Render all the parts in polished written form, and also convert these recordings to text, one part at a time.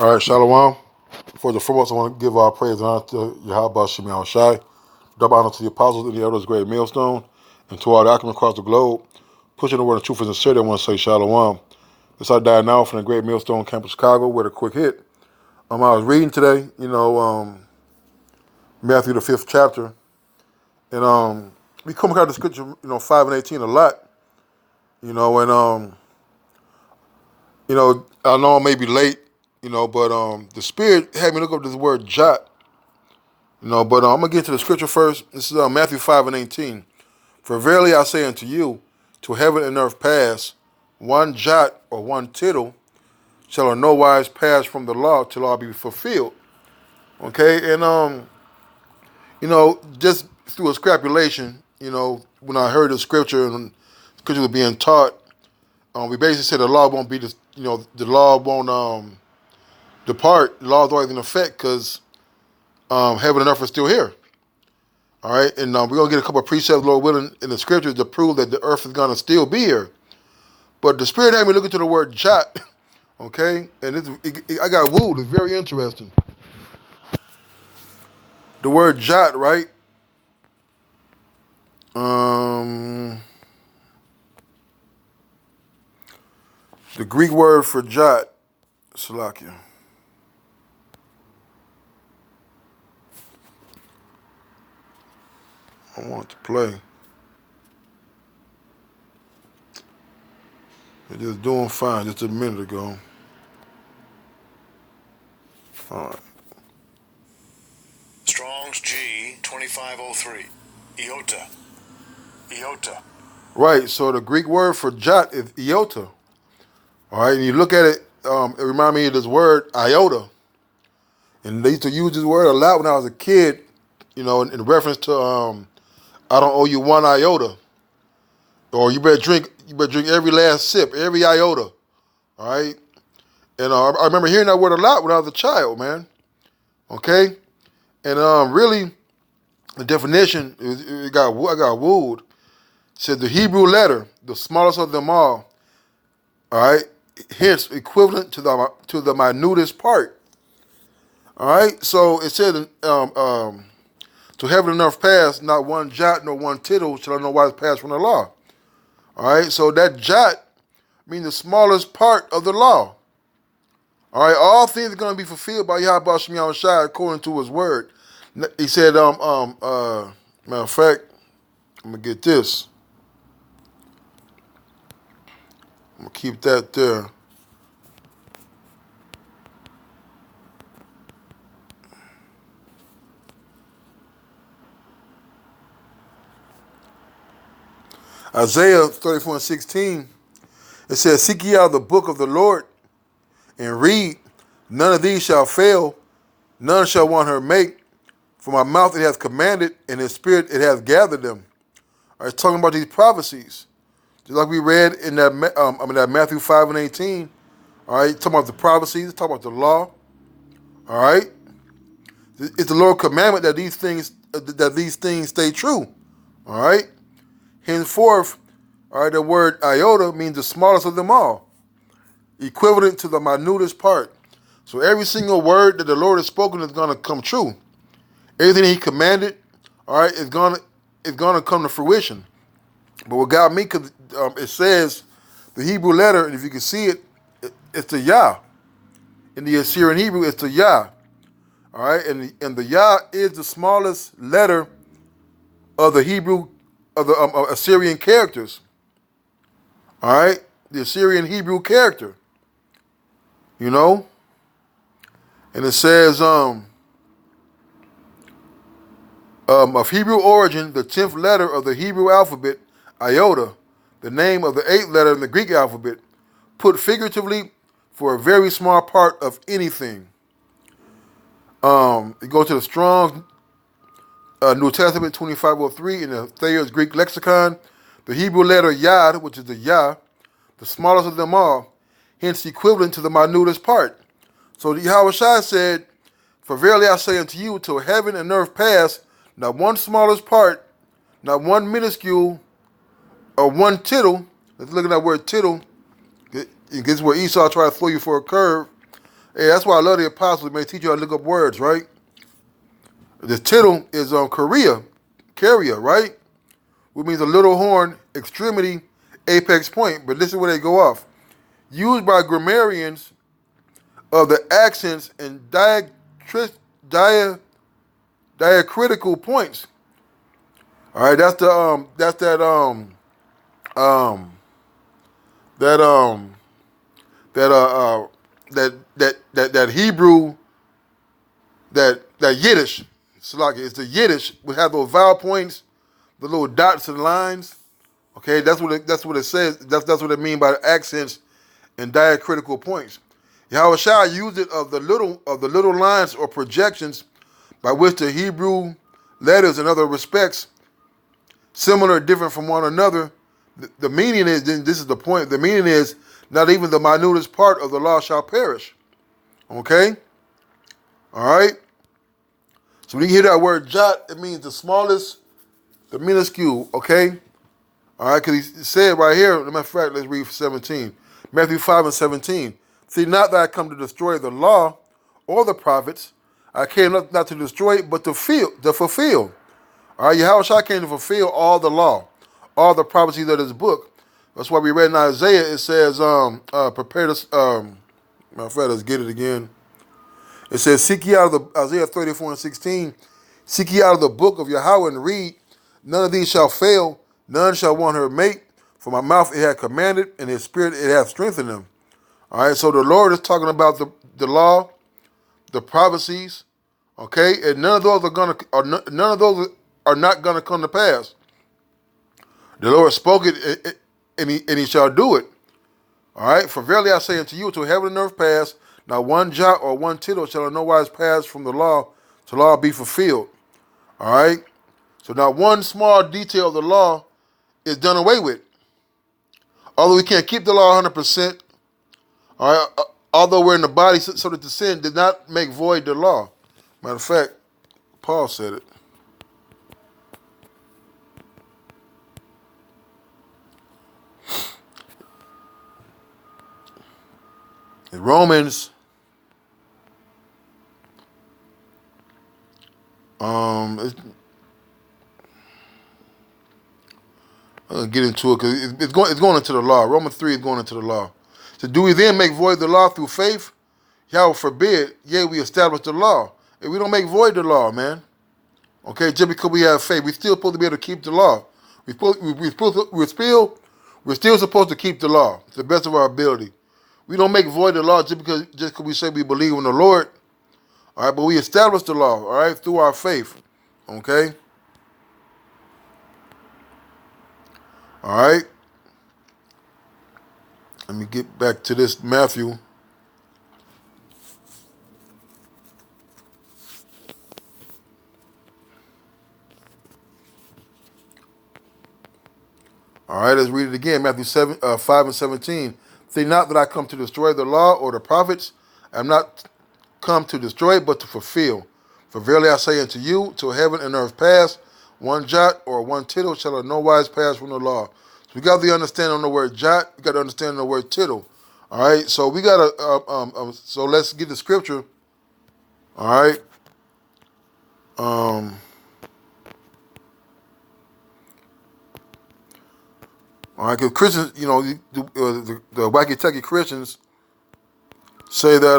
All right, Shalom. For the foremost, I want to give our praise and honor to Yahweh Shemi Shai. Double honor to the apostles and the elders, great millstone, and to all the Akim across the globe. Pushing the word of truth and sincerity, I want to say Shalom. This I die now from the great millstone camp of Chicago with a quick hit. I was reading today, Matthew the 5th chapter, and we come across the scripture, 5 and 18 a lot, I know I may be late, but the Spirit had me look up this word jot. But I'm going to get to the scripture first. This is Matthew 5 and 18. For verily I say unto you, till heaven and earth pass, one jot or one tittle shall in no wise pass from the law till all be fulfilled. Okay, and just through a scrapulation, when I heard the scripture and the scripture was being taught, we basically said the law won't be, the law won't depart. The law is always in effect because heaven and earth are still here. All right, and we're going to get a couple of precepts, Lord willing, in the scriptures to prove that the earth is going to still be here. But the Spirit had me look into the word jot, okay? And I got wooed. It's very interesting. The word jot, right? The Greek word for jot, Salakia. I want to play. It's just doing fine just a minute ago. All right. Strong's G 2503. Iota. Iota. Right, so the Greek word for jot is iota. All right, and you look at it, it reminds me of this word iota. And they used to use this word a lot when I was a kid, in reference to I don't owe you one iota. Or you better drink every last sip, every iota. All right? And I remember hearing that word a lot when I was a child, man. Okay? And really, the definition, I got wooed. It said the Hebrew letter, the smallest of them all right, hence equivalent to the minutest part. All right? So it said, to heaven and earth pass, not one jot nor one tittle shall I know why it's passed from the law. All right? So that jot means the smallest part of the law. All right, all things are going to be fulfilled by Yahweh Shemi Shai according to his word. He said, matter of fact, I'm going to get this. I'm going to keep that there. Isaiah 34 and 16, it says, seek ye out the book of the Lord and read. None of these shall fail, none shall want her make. For my mouth it hath commanded, and his spirit it hath gathered them. All right, it's talking about these prophecies. Just like we read in that Matthew 5 and 18. All right, talking about the prophecies, talking about the law. All right. It's the Lord's commandment that these things stay true. All right. Henceforth, all right, the word iota means the smallest of them all, equivalent to the minutest part. So every single word that the Lord has spoken is going to come true. Everything he commanded, all right, is going to come to fruition. But what got me, because it says the Hebrew letter, and if you can see it, it's the Yah. In the Assyrian Hebrew, it's the Yah. All right, and the Yah is the smallest letter of the Hebrew, of the Assyrian characters. All right, the Assyrian Hebrew character. And it says, of Hebrew origin, the 10th letter of the Hebrew alphabet, iota, the name of the 8th letter in the Greek alphabet, put figuratively for a very small part of anything. You go to the Strong's New Testament 2503 in the Thayer's Greek lexicon, the Hebrew letter Yad, which is the Yah, the smallest of them all, hence equivalent to the minutest part. So the Yahweh Shai said, for verily I say unto you, till heaven and earth pass, not one smallest part, not one minuscule, or one tittle. Let's look at that word tittle. This is where Esau tried to throw you for a curve. Hey, that's why I love the apostles. They teach you how to look up words, right? The tittle is on carrier, right? Which means a little horn, extremity, apex point. But listen where they go off. Used by grammarians of the accents and diacritical points. All right, that's um that that that Hebrew, that Yiddish. It's like it's the Yiddish. We have those vowel points, the little dots and lines. Okay, that's what it says. That's what it means by the accents and diacritical points. Yahweh Shai used it of the little lines or projections by which the Hebrew letters in other respects, similar or different from one another. The meaning is, this is the point, the meaning is not even the minutest part of the law shall perish. Okay? All right? So when you hear that word jot, it means the smallest, the minuscule, okay? All right, because he said right here, as a matter of fact, let's read 17. Matthew 5 and 17. See, not that I come to destroy the law or the prophets. I came not to destroy, but to fulfill. All right, Yahushua came to fulfill all the law, all the prophecies of this book. That's why we read in Isaiah, it says, prepare this, matter of fact, let's get it again. It says, seek ye out of the, Isaiah 34 and 16, seek ye out of the book of Yahweh and read, none of these shall fail, none shall want her mate, for my mouth it hath commanded, and his spirit it hath strengthened them. All right, so the Lord is talking about the law, the prophecies, okay, and none of those are not gonna come to pass. The Lord spoke it, and he shall do it. All right, for verily I say unto you, till heaven and earth pass, not one jot or one tittle shall in no wise pass from the law till law be fulfilled. All right, so not one small detail of the law is done away with. Although we can't keep the law 100%, all right, although we're in the body, so that the sin did not make void the law. Matter of fact, Paul said it. In Romans, I'm gonna get into it because it's going into the law. Romans 3 is going into the law. So do we then make void the law through faith? Yahweh forbid. Yea, we establish the law. If we don't make void the law, man. Okay, just because we have faith, we're still supposed to be able to keep the law. We're still supposed to keep the law to the best of our ability. We don't make void the law just because we say we believe in the Lord. All right, but we establish the law, all right, through our faith. Okay? All right? Let me get back to this Matthew. All right, let's read it again. Matthew 5 and 17. Think not that I come to destroy the law or the prophets. I am not come to destroy, but to fulfill. For verily I say unto you, till heaven and earth pass, one jot or one tittle shall in no wise pass from the law. So we got the understanding on the word jot. We got to understand the word tittle. All right, so we got to. So let's get the scripture. All right. All right, because Christians, you know, the wacky techie Christians say that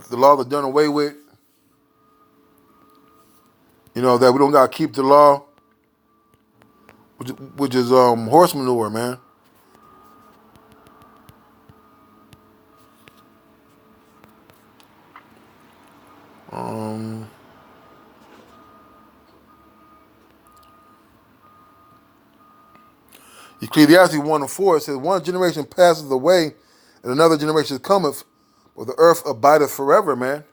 the law is done away with. You know, that we don't got to keep the law, which is horse manure, man. Ecclesiastes 1 and 4, it says, one generation passeth away, and another generation cometh, but the earth abideth forever, man.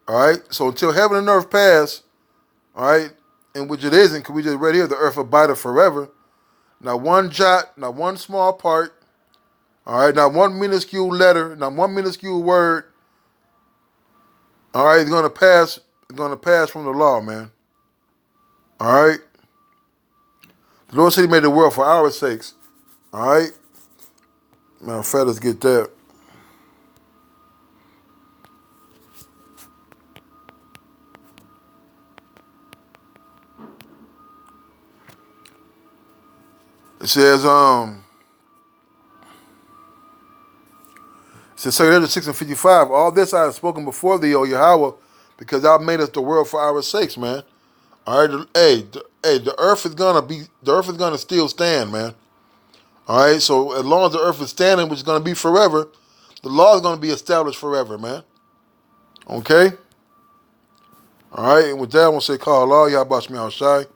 All right, so until heaven and earth pass, all right, and which it isn't, because we just read here, the earth abideth forever. Not one jot, not one small part, all right, not one minuscule letter, not one minuscule word, all right, it's going to pass from the law, man. All right. The Lord said he made the world for our sakes. All right. Now, fellas, get that. It says, Since 6 and 55, all this I have spoken before thee, O Yahweh, because thou madest the world for our sakes, man. All right, the earth is gonna still stand, man. All right, so as long as the earth is standing, which is gonna be forever, the law is gonna be established forever, man. Okay. All right, and with that, I want to say, call Allah, Yahweh Shai,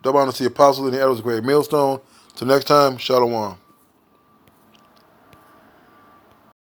double honor to the apostles and the elders of the great millstone. Till next time, Shalom.